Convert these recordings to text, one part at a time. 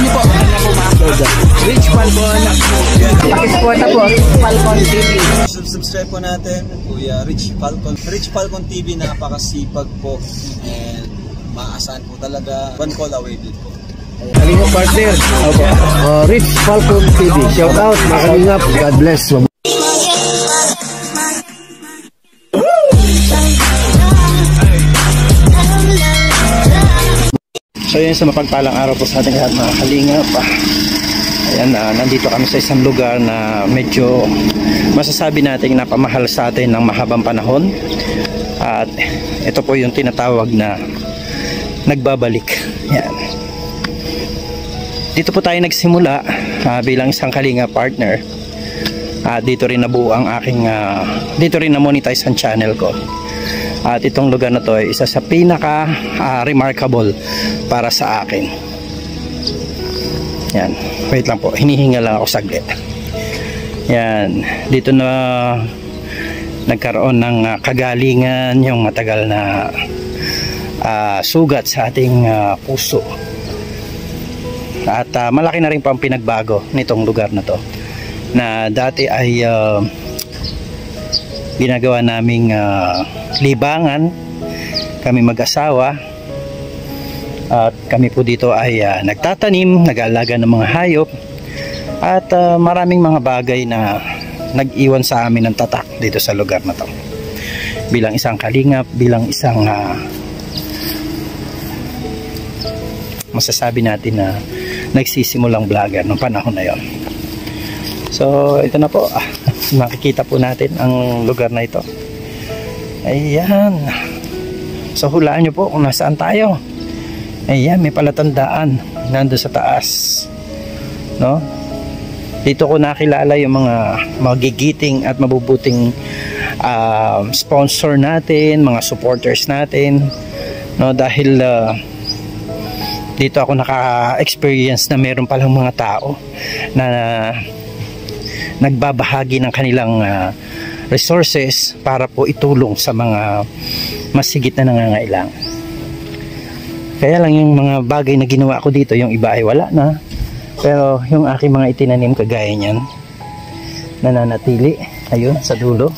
niyo po. Ano po ma-upload? Rich Falcon. Pakisuporta po. Rich Falcon TV. Subscribe po natin, Kuya Rich Falcon. Rich Falcon TV, napakasipag po. And maasahan po talaga. One call away din po. Kalingap partner. Okay. Rich Falcon TV. Shout out. Mga Kalingap. God bless. So yun, sa mapagpalang araw po sa ating lahat mga Kalingap. Ayan, nandito kami sa isang lugar na medyo masasabi natin napamahal sa atin ng mahabang panahon. At ito po yung tinatawag na nagbabalik. Ayan. Dito po tayo nagsimula bilang isang Kalingap partner. Dito rin nabuo ang aking dito rin na-monetize ang channel ko. At itong lugar na to ay isa sa pinaka remarkable para sa akin. Yan, wait lang po, hinihinga lang ako saglit. Yan, dito na nagkaroon ng kagalingan yung matagal na sugat sa ating puso. At malaki na rin pang pinagbago nitong lugar na to, na dati ay ginagawa naming libangan, kami mag-asawa, at kami po dito ay nagtatanim, nag-aalaga ng mga hayop, at maraming mga bagay na nag-iwan sa amin ng tatak dito sa lugar na to. Bilang isang Kalingap, bilang isang masasabi natin na nagsisimulang vlogger noong panahon na yon. So ito na po, makikita po natin ang lugar na ito. Ayan. So hulaan nyo po kung nasaan tayo. Ayan, may palatandaan nandun sa taas, no? Dito ko nakilala yung mga magigiting at mabubuting sponsor natin, mga supporters natin, no? Dahil dito ako naka-experience na meron palang mga tao na nagbabahagi ng kanilang resources para po itulong sa mga masigit na nangangailangan. Kaya lang yung mga bagay na ginawa ko dito, yung iba ay wala na, pero yung aking mga itinanim kagaya niyan nananatili. Ayun sa dulo,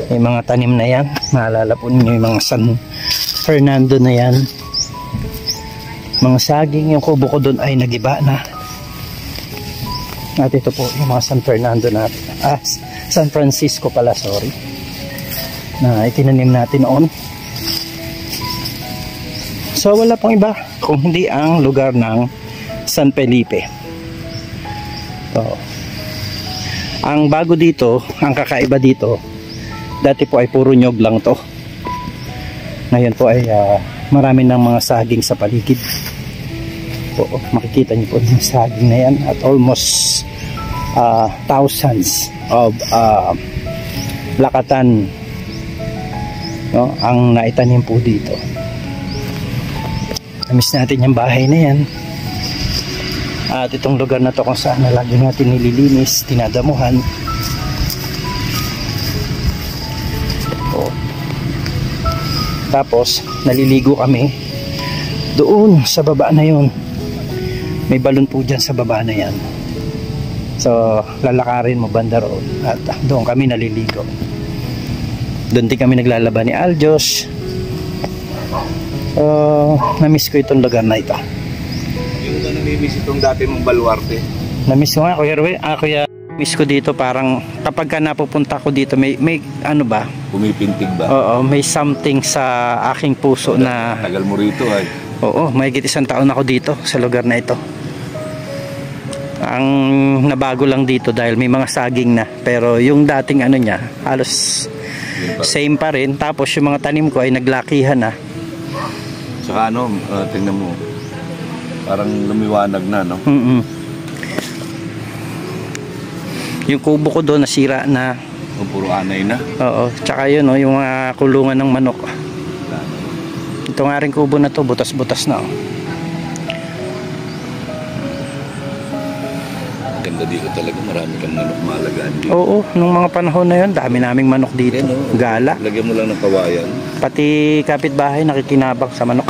yung mga tanim na yan, maalala po ninyo yung mga San Fernando na yan, mga saging. Yung kubo ko doon ay nagiba na. At ito po yung mga San Fernando natin, San Francisco pala, sorry, na itinanim natin noon. So wala pong iba kung hindi ang lugar ng San Felipe. So, ang bago dito, ang kakaiba dito, dati po ay puro nyog lang to. Ngayon po ay marami ng mga saging sa paligid. Oo, makikita niyo po yung saging na yan, at almost thousands of lakatan, no, ang naitanim po dito. Namiss natin yung bahay na yan, at itong lugar na to kung saan na lagi natin nililinis, tinadamuhan. Oo. Tapos naliligo kami doon sa baba na yun. May balon po dyan sa baba na yan. So lalakarin mo banda roon, at doon kami naliligo. Doon din kami naglalaba ni Aljos. Namiss ko itong lugar na ito. Yung ba namimiss itong dati mong baluarte? Namiss ko nga, Kuya Ruel. Kuya, miss ko dito, parang kapag ka napupunta ko dito, may ano ba? Pumipintig ba? Oo, may something sa aking puso na... Tagal mo rito ay. Oo, may higit 1 taon ako dito sa lugar na ito. Ang nabago lang dito dahil may mga saging na, pero yung dating ano niya halos same pa rin. Tapos yung mga tanim ko ay naglakihan na. Saka ano, tingnan mo, parang lumiwanag na, no? Yung kubo ko doon nasira na. O, puro anay na. Oo, tsaka yun, no, yung mga kulungan ng manok. Ito nga rin kubo na to, butas-butas na. Ganda dito talaga, marami kang manok maalagaan dito. Oo, nung mga panahon na yun, dami naming manok dito. Yan, no? Gala. Lagyan mo lang ng kawayan. Pati kapitbahay nakikinabang sa manok.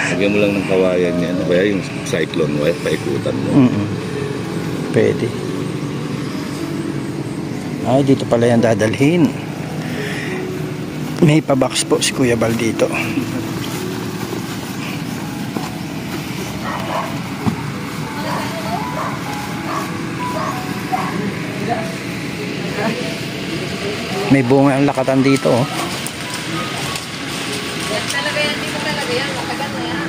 Lagyan mo lang ng kawayan yan. Kaya yung cyclone wire, paikutan mo. Pwede. Ay, dito pala yan dadalhin. May pabox po si Kuya Bal dito. May bunga ang lakatan dito, oh. Talaga yan, dito talaga yan. Matagal na yan.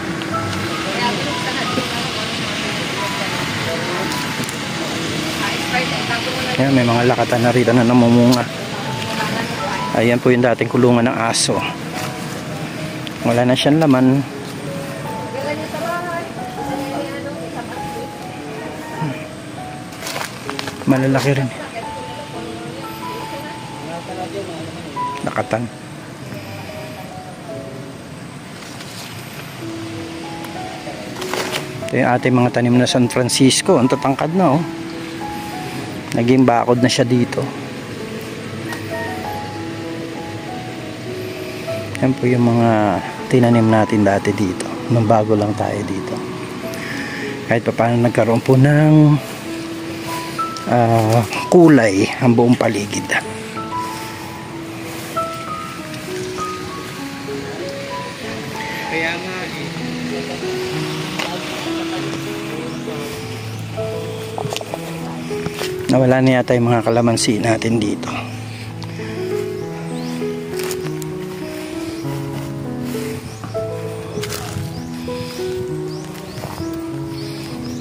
Kaya binuksan natin. Ayan, may mga lakatan na rito na namumunga. Ayan po yung dating kulungan ng aso. Wala na siyang laman. Malalaki rin. Lakatan. Ito yung ating mga tanim na San Francisco. Ang tatangkad na, oh. Naging bakod na siya dito. Yan po yung mga tinanim natin dati dito. Nung bago lang tayo dito. Kahit pa paano nagkaroon po ng kulay ang buong paligid. Kaya nga nawala na yata yung mga kalamansi natin dito.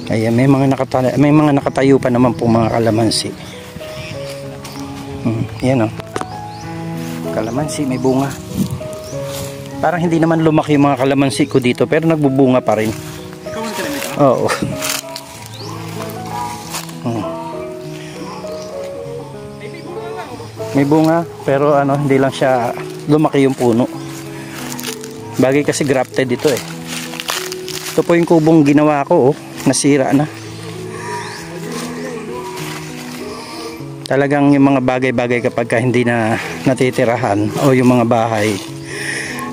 Ayan, may mga nakatayo pa naman po mga kalamansi. Yan, oh. Kalamansi, may bunga. Parang hindi naman lumaki yung mga kalamansi ko dito, pero nagbubunga pa rin. ikaw ang tanim ito? Oo. May bunga, pero hindi lang siya lumaki yung puno. Bagay kasi grafted dito, eh. Ito po yung kubong ginawa ko, oh. Nasira na. Talagang yung mga bagay-bagay kapag hindi na natitirahan o yung mga bahay,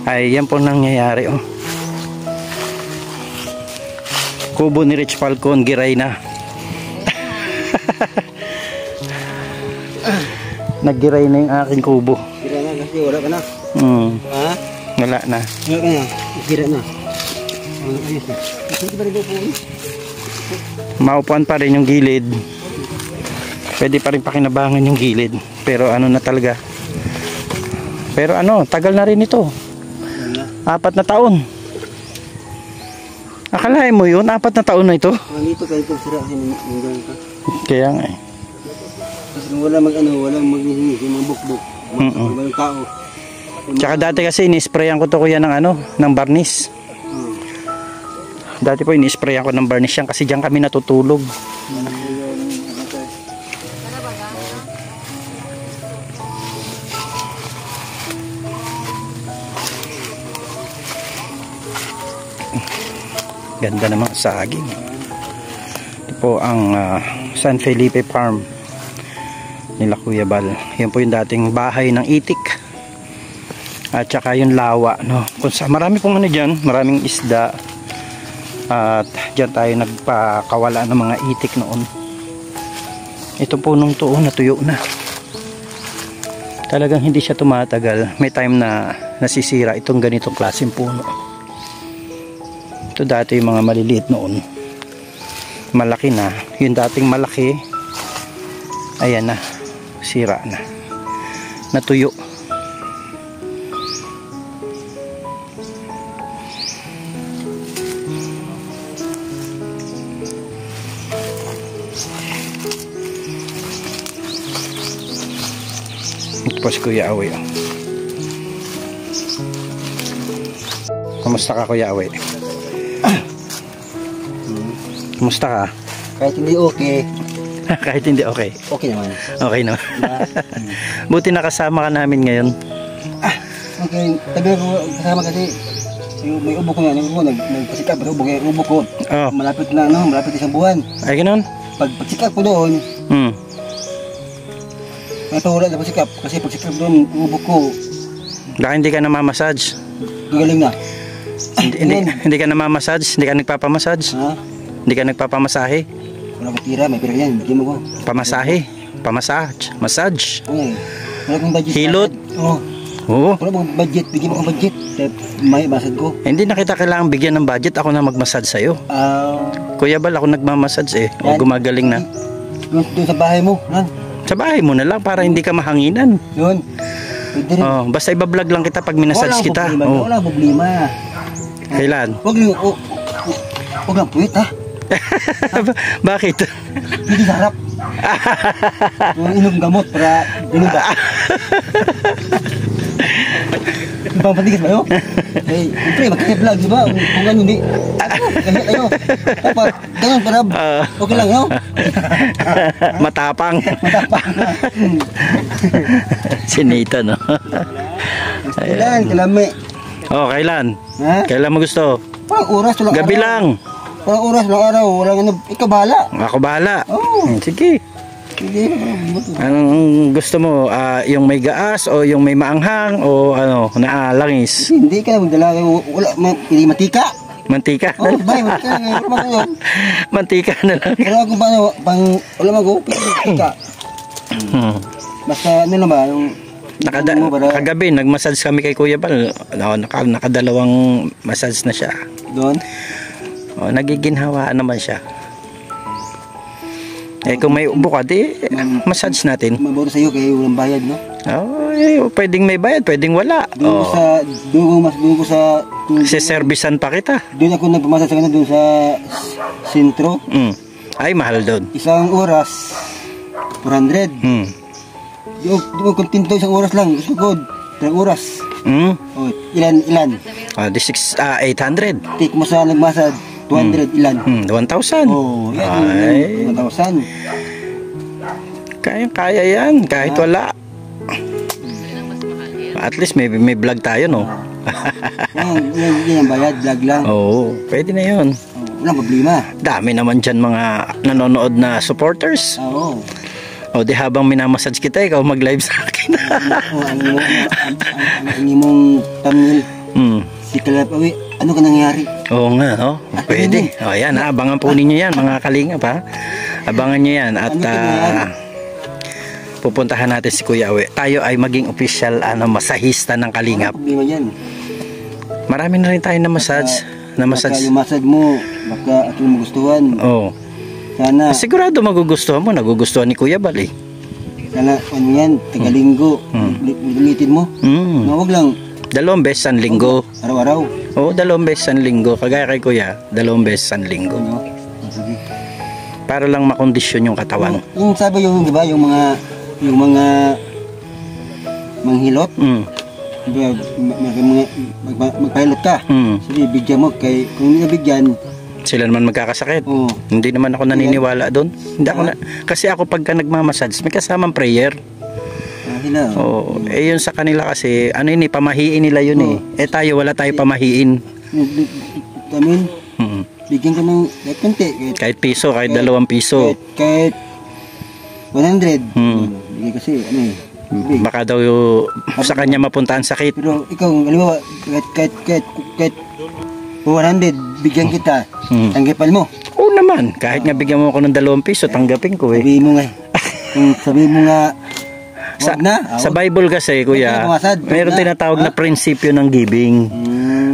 ay yan po nangyayari, oh. Kubo ni Rich Falcon, giray na. Naggiray na yung aking kubo. Gira na kasi wala ka na. Ha? Wala na. Wala ka na. Gira na. Ayos na. Ito ba rin po? Maupuan pa rin yung gilid. Pwede pa rin pakinabangan yung gilid. Pero na talaga. Pero tagal na rin ito. 4 na taon. Akalain mo yun, 4 na taon na ito. Dito kayo kung sira kasi nanggang ka. Kaya nga, eh. Kasi wala walang maghihingi, mga bukbuk. Walang tao. Tsaka dati kasi ini-sprayan ko to kuya ng barnis. Dati po ini-sprayan ko ng barnis yan kasi diyan kami natutulog. Ganda naman sa saging. Ito po ang San Felipe Farm nila Kuya Bal. Yan po yung dating bahay ng itik. At saka yung lawa, no. Kung marami pong dyan, maraming isda. At dyan tayo nagpakawala ng mga itik noon. Ito po nung to, natuyo na. Talagang hindi siya tumatagal. May time na nasisira itong ganitong klaseng puno. Ito dati yung mga maliliit noon. Malaki na. Yung dating malaki, ayan na. Sira na. Natuyo. Ito po si Kuya Awe. Kumusta ka, Kuya Awe? Kumusta ka? Kahit hindi okay. Kahit hindi okay. Okay naman. Okay naman. Buti nakasama ka namin ngayon. Okay. Tagal ko kasama kasi may ubo ko yan. Nagpasikap. Ubo ko. Oh. Malapit na malapit isang buwan. Ay, ganun? Pag pagsikap ko doon, may pahula na pasikap. Kasi pagsikap doon, ubo ko. Baka hindi ka na mamassage. Gagaling na. Hindi ka namamassage? Hindi ka nagpapamassage? Ha? Hindi ka nagpapamasahe? Wala ko tira, may pera yan. Bigyan mo ko. Pamasahe? Pamassage? Massage? Oo. Wala kong budget. Hilot? Oo. Oo. Wala kong budget. Bigyan mo ko budget. May masad ko. Hindi na kita kailangang bigyan ng budget. Ako na magmassage sa'yo. Kuya Bal, ako nagmamassage eh. O Yan. gumagaling na. Doon sa bahay mo. Yan. Sa bahay mo na lang para hindi ka mahanginan. Yun. Pwede rin. Oh, basta ibablog lang kita pag minassage kita. Oh. Wala problema. Kailan? Huwag lang puwit ha. Bakit? Hindi sarap. Yung inom gamot para dinuga ba? Pampatigas ba yun? Eh, siyempre, magkaya-vlog, di ba? Kung ano, hindi. Ganyan tayo. Tapos, ganyan, para okay lang, yun. Matapang. Matapang na. Sinita, no? Kailan, kalami. Oh, kailan? Ha? Kailan mo gusto? Walang oras, walang Gabi araw. lang. Walang oras, walang araw. Walang ano, ikaw bahala. Ako bahala. Oo. Sige. Hindi, Anong gusto mo? Yung may gaas o yung may maanghang o ano, naalangis? hindi ka na magdala. Wala, hindi matika. Mantika? Oh, bay, matika. Wala man yun. Mantika na lang. Wala akong wala man ko, matika. Basta ano lang ba, yung Kagabi, nagmassage kami kay Kuya Bal. Nakadalawang massage na siya. doon. Nagiginhawaan naman siya. Kung may ubo ka, di massage natin. Mabuti sa'yo kaya walang bayad, no? Pwedeng may bayad, pwedeng wala. Doon ko sa Siservisan pa kita. doon ako nagpamasa sa doon sa sentro. Ay, mahal doon. Isang oras, 400. Di ko kontento isang oras lang. Gusto ko, 3 oras. Oh, ilan? 800. Take mo sa nagmasad, 200, ilan? 1,000. Oh, yan. Ay. 1,000. Kaya yan, kahit wala. At least may vlog tayo, no? Yan ang bayad, vlog lang. Oo, pwede na yun. Walang problema. Dami naman dyan mga nanonood na supporters. Oo. O di habang minamassage kita, ikaw mag-live sa akin. Ang imong thumbnail, si Kalapawi, ano ka nangyari? Oo nga, no? Pwede. O yan, abangan po ninyo yan, mga kalingap, ha? Abangan nyo yan. At pupuntahan natin si Kuya Awe. Tayo ay maging official masahista ng kalingap. Problema yan. Marami na rin tayo na massage. Baka yung massage mo, baka at yung magustuhan. Oo. Sana, Sigurado magugustuhan mo. Nagugustuhan ni Kuya Bal, eh. sana ano yan, tagalinggo, ulitin mo. Huwag lang, 2 beses sa linggo. araw-araw. Oo, 2 beses sa linggo. Kagaya kay Kuya, 2 beses sa linggo. Ano? Sige. Para lang makondisyon yung katawan. Yung sabi yung, di ba, yung mga manghilot, di ba, magpahilot ka. Sige, bigyan mo, kung hindi nabigyan, Sila naman magkakasakit. Oo. Hindi naman ako naniniwala doon. Hindi ako kasi ako pagka nagmamassage, may kasamang prayer. sila. Oo. Yun sa kanila kasi, pamahiin nila yun eh. Tayo, wala tayo pamahiin. Tamin, bigyan ka ng kahit konti. Kahit piso, kahit 2 piso. Kahit 100. Bigyan kasi, Baka daw sa kanya mapuntahan sakit. Pero ikaw, halimbawa, kahit 100, bigyan kita, tanggapin mo. Oo naman, kahit nga bigyan mo ako ng 2 piso, tanggapin ko eh. Sabihin mo nga, wag na. Sa Bible kasi, Kuya, mayroon tinatawag na prinsipyo ng giving.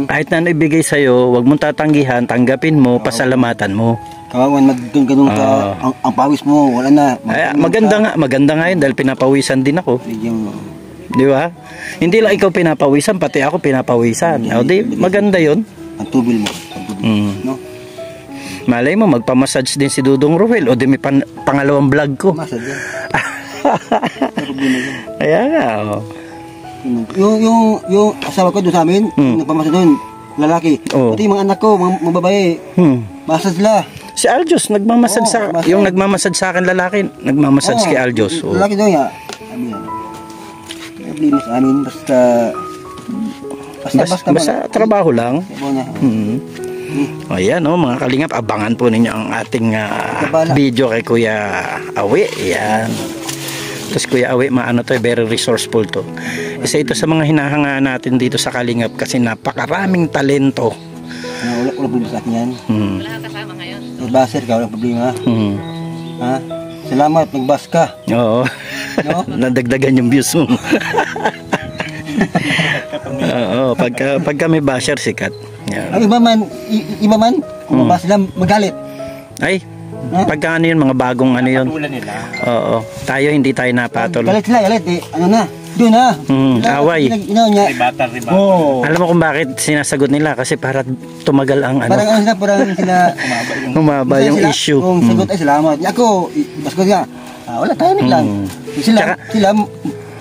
Kahit na ibigay sa'yo, wag mong tatanggihan, tanggapin mo, pasalamatan mo. Kawawan, ganun ka, ang pawis mo, wala na. Maganda nga yun dahil pinapawisan din ako. Bigyan mo. Di ba? Hindi lang ikaw pinapawisan, pati ako pinapawisan. O di, maganda yun. Ang tubil mo. No? Malay mo, magpamassage din si Dudong Ruel. O di may pangalawang vlog ko. Massage yan. Ayan nga. Yung asawa ko doon sa amin, nagpamasa doon, lalaki. Pati yung mga anak ko, mga babae, massage la. Si Aljos, nagmamassage yung nagmamassage sa akin lalaki, nagmamassage kay Aljos. Lalaki doon ya. Problema sa amin, basta trabaho lang. Ayan, mga kalingap, abangan po ninyo ang ating video kay Kuya Awe. Ayan. Tapos Kuya Awe, very resourceful to. Isa ito sa mga hinahangaan natin dito sa Kalingap kasi napakaraming talento. Wala problema sa akin yan. Hmm. Nag-baser ka, wala problema. Hmm. Ha? Salamat, nag-bus ka. Oo. No? Nadagdagan yung views mo. Oo, pagka may basher sikat. Yan. Ang iba man, kung mabasa sila magalit. Ay, pagka ano yun, mga bagong ano yun. Oo, tayo hindi tayo napatol. Galit sila, galit eh. Ano na? Doon na. Away. Ribata. Oo. Alam mo kung bakit sinasagot nila? Kasi para tumagal ang ano. Parang sila humaba yung issue. Kung sagot ay salamat. Ako, baskot nga. Wala, tahimik lang. Sila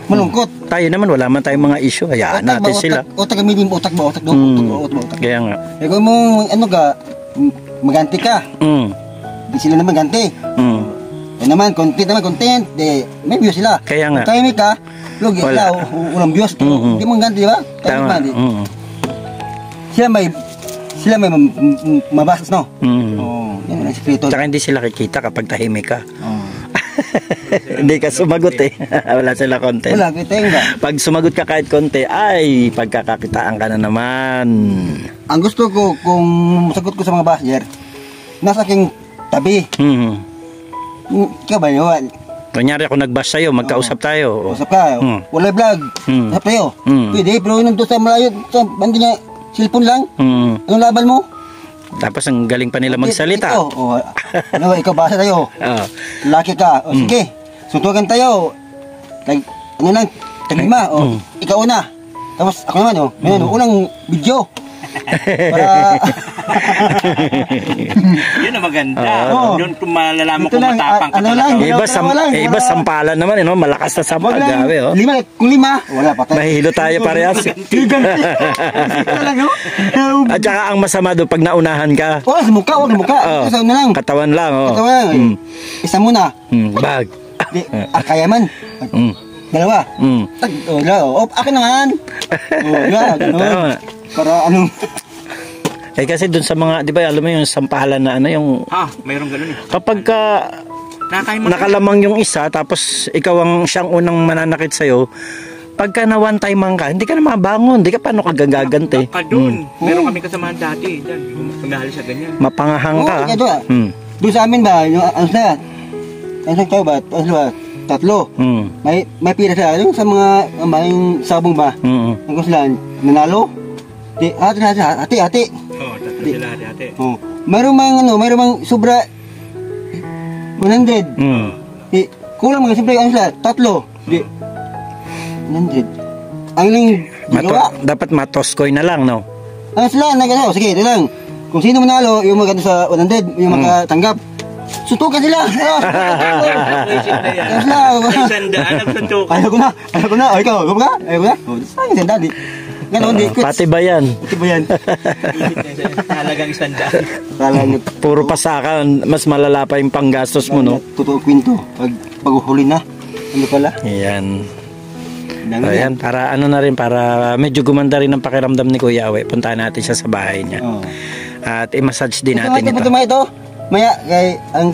malungkot. Tayo naman, wala man tayong mga issue. Hayaan natin sila. Otak kami din, otak ba? Kaya nga. Eh kung mong ano ka, maganti ka. Di sila naman ganti. Eh naman, content. May views sila. Kaya nga. Tahimik ka. Log, walang views. Hindi mo ganti, di ba? Tama. Sila may mabasas, no? Yan ang sikreto. Tsaka hindi sila kikita kapag tahimik ka. Hindi ka sumagot eh. Wala sila content. Wala, kita yung ba? Pag sumagot ka kahit konti, ay pagkakakitaan ka na naman. Ang gusto ko, kung masagot ko sa mga basher, nasa aking tabi. Ikaw ba yun? Kunyari ako nag-bash sa'yo, magkausap tayo. Usap ka, wala vlog. Usap tayo. Pwede, pero nandun sa malayo, sa bandi niya, cellphone lang. Anong laban mo? Tapos ang galing pa nila magsalita. Ano, ikaw basa tayo. Laki ka. Sige, suntukan tayo. Ano lang, tagima. Ikaw una. Tapos ako naman, unang video. Para yun ang maganda. Yun kung malalaman kung matapang ka talaga. Iba sampalan naman, malakas na sampal. Gabi, kung lima, wala patay. Mahilo tayo parehas. At saka ang masama doon, pag naunahan ka. Sa mukha, huwag mukha. Katawan lang. Katawan. Isa muna. Bag. Kaya man. Dalawa. Akin naman. Tama. Para anong kasi dun sa mga, di ba alam mo yung sampalan na ano yung mayroong ganun eh. Kapag nakalamang yung isa tapos ikaw ang siyang unang mananakit sa'yo, pagka na one time ka, hindi ka na mabangon, hindi ka paano ka gagaganti. Doon, meron kami kasamahan dati dyan, umahalis sa ganyan. Mapangahang ka. Doon sa amin ba, yung ano tayo ba, tatlo. May pira sila, yung sa mga yung sabong ba, ang sila, nanalo. Hati. Tatlo sila hati. Mayroong mang sobra 100. Kulang mga siyempre sila, tatlo. 100. Ang lang dapat matoskoy na lang, no? Ano sila, sige, ito lang. Kung sino manalo, yung maganda sa 100, yung makatanggap. Suntukan sila. Ayaw ko na. Ikaw ka? Ayaw ko na. Sayang sandali. Pati ba yan? Halagang sandali. Puro pasakan, mas malala pa yung panggastos mo, no? Totoo kwento. Pag uhuli na. Ano pala? Ayan. Ayan, para ano na rin, para medyo gumanda rin ang pakiramdam ni Kuya Awe. Puntahan natin siya sa bahay niya. At i-massage din natin ito. Ito. Maya, kay ang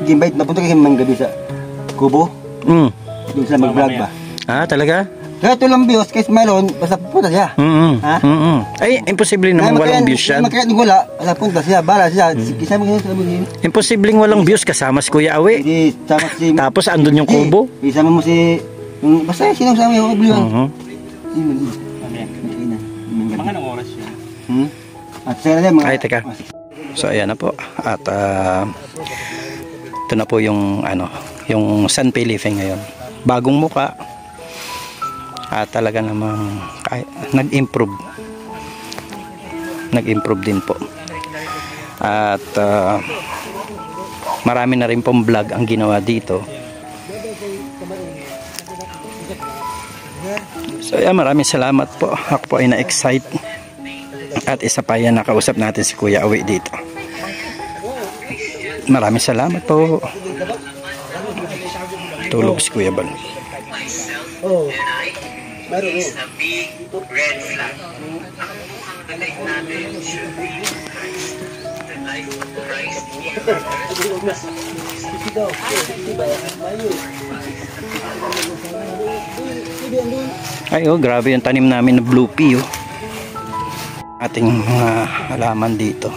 invite napunta kasi manggabi sa Kubo. Doon sila mag-vlog ba? Talaga? Kaya ito lang views, kay Smelon, basta punta siya. Ay, imposible naman walang views yan. Kaya wala, basta punta siya, bala siya. Imposibleng walang views kasama si Kuya Awe. Tapos andun yung Kubo. Isama mo si, basta sinong sama yung Kubo. Mga nang oras yun? At sila din mga... Ay, teka. So ayan na po. At ito na po yung yung San Felipe ngayon. Bagong muka. At talaga namang nag-improve. Nag-improve din po. At marami na rin pong vlog ang ginawa dito. So ayan, maraming salamat po. Ako po ay na-excite. At isa pa yan, nakausap natin si Kuya Awe dito. Maraming salamat po. Tulog si Kuya Bal. Ay oh, grabe yung tanim namin na blue pea oh. Ating mga halaman dito.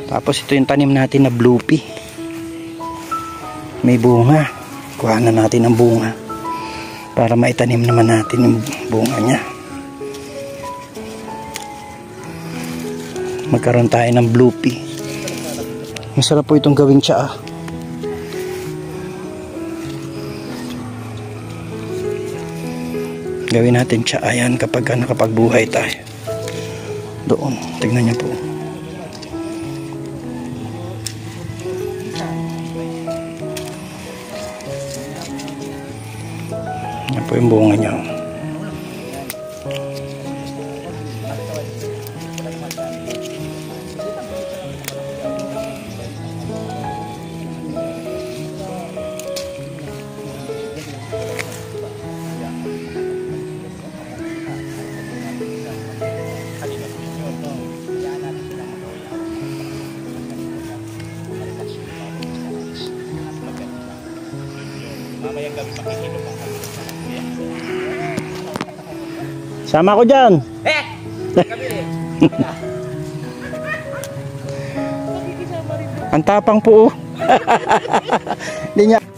Tapos ito yung tanim natin na blue pea. May bunga. Kuha na natin ang bunga para maitanim naman natin yung bunga niya. Magkaroon tayo ng blue pea. Masarap po itong gawing tsaa. Gawin natin tsaa yan kapag nakapagbuhay tayo. Doon, tignan niyo po. Yan po yung bunga niya. Sama ko dyan. Ang tapang po. Hindi niya.